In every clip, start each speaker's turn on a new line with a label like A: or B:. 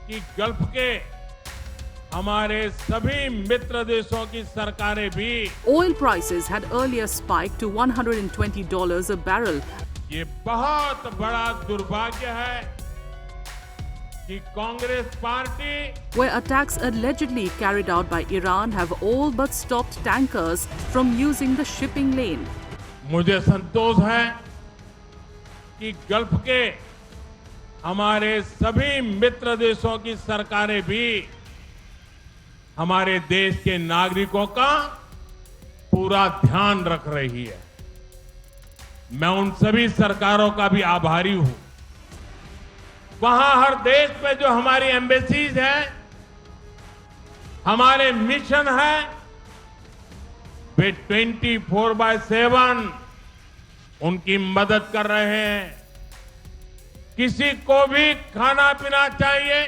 A: कि गल्फ के हमारे सभी मित्र देशों की सरकारें भी
B: Oil prices had earlier spiked to $120 a barrel.
A: ये बहुत बड़ा दुर्भाग्य है कि Congress party
B: Where attacks allegedly carried out by Iran have all but stopped tankers from using the shipping lane.
A: मुझे संतोष है कि गल्फ के हमारे सभी मित्र देशों की सरकारें भी हमारे देश के नागरिकों का पूरा ध्यान रख रही है। मैं उन सभी सरकारों का भी आभारी हूं। वहां हर देश पे जो हमारी एम्बेसीज हैं, हमारे मिशन है, वे 24/7 उनकी मदद कर रहे हैं। किसी को भी खाना पीना चाहिए,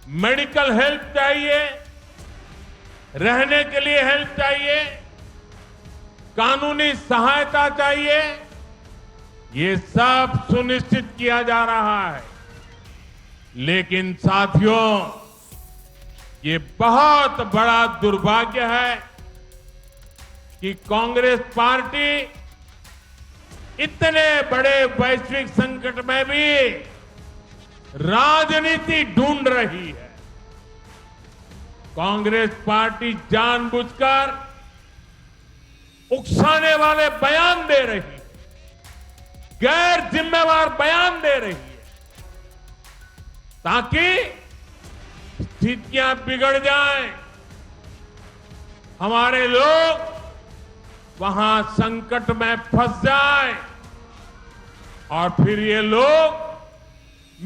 A: मेडिकल हेल्प चाहिए, रहने के लिए हेल्प चाहिए, कानूनी सहायता चाहिए, ये सब सुनिश्चित किया जा रहा है। लेकिन साथियों, ये बहुत बड़ा दुर्भाग्य है कि कांग्रेस पार्टी इतने बड़े वैश्विक संकट में भी राजनीति ढूंढ रही है। कांग्रेस पार्टी जानबूझकर उकसाने वाले बयान दे रही है, गैर जिम्मेवार बयान दे रही है, ताकि स्थितियां बिगड़ जाएं, हमारे लोग वहां संकट में फंस जाएं और फिर ये लोग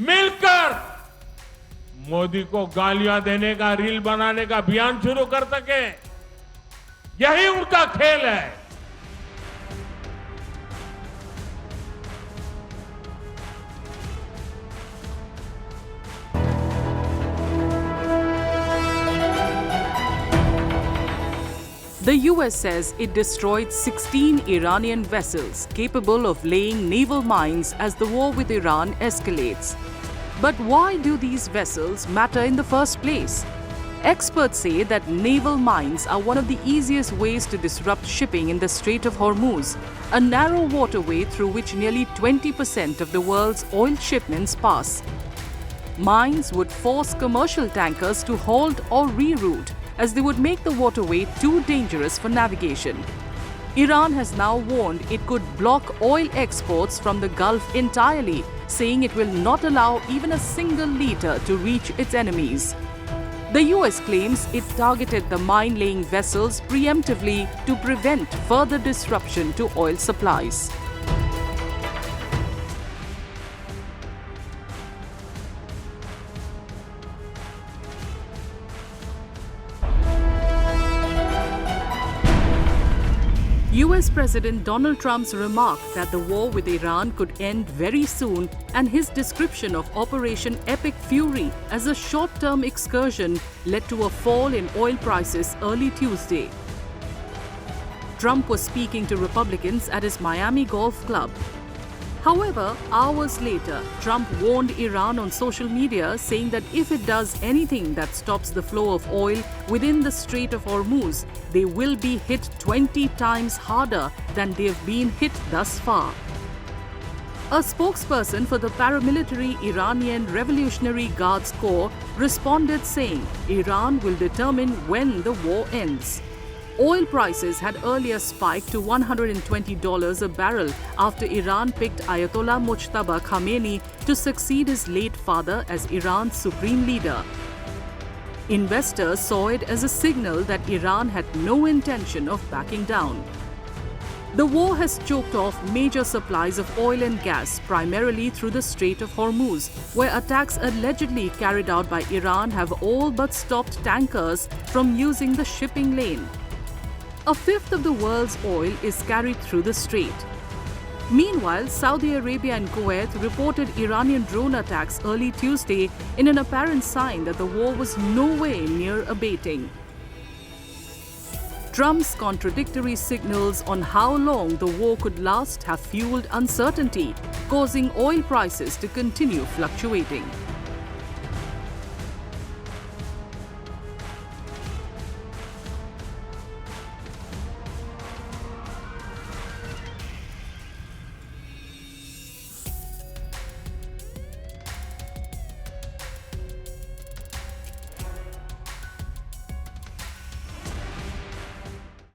A: मिलकर मोदी को गालियां देने का, रील बनाने का अभियान शुरू कर सके। यही उनका खेल है।
B: The US says it destroyed 16 Iranian vessels capable of laying naval mines as the war with Iran escalates. But why do these vessels matter in the first place? Experts say that naval mines are one of the easiest ways to disrupt shipping in the Strait of Hormuz, a narrow waterway through which nearly 20% of the world's oil shipments pass. Mines would force commercial tankers to halt or reroute, as they would make the waterway too dangerous for navigation. Iran has now warned it could block oil exports from the Gulf entirely, saying it will not allow even a single liter to reach its enemies. The US claims it targeted the mine-laying vessels preemptively to prevent further disruption to oil supplies. US President Donald Trump's remark that the war with Iran could end very soon and his description of Operation Epic Fury as a short-term excursion led to a fall in oil prices early Tuesday. Trump was speaking to Republicans at his Miami golf club. However, hours later, Trump warned Iran on social media, saying that if it does anything that stops the flow of oil within the Strait of Hormuz, they will be hit 20 times harder than they have been hit thus far. A spokesperson for the paramilitary Iranian Revolutionary Guards Corps responded saying Iran will determine when the war ends. Oil prices had earlier spiked to $120 a barrel after Iran picked Ayatollah Mojtaba Khamenei to succeed his late father as Iran's supreme leader. Investors saw it as a signal that Iran had no intention of backing down. The war has choked off major supplies of oil and gas, primarily through the Strait of Hormuz, where attacks allegedly carried out by Iran have all but stopped tankers from using the shipping lane. A fifth of the world's oil is carried through the strait. Meanwhile, Saudi Arabia and Kuwait reported Iranian drone attacks early Tuesday in an apparent sign that the war was no way near abating. Trump's contradictory signals on how long the war could last have fueled uncertainty, causing oil prices to continue fluctuating.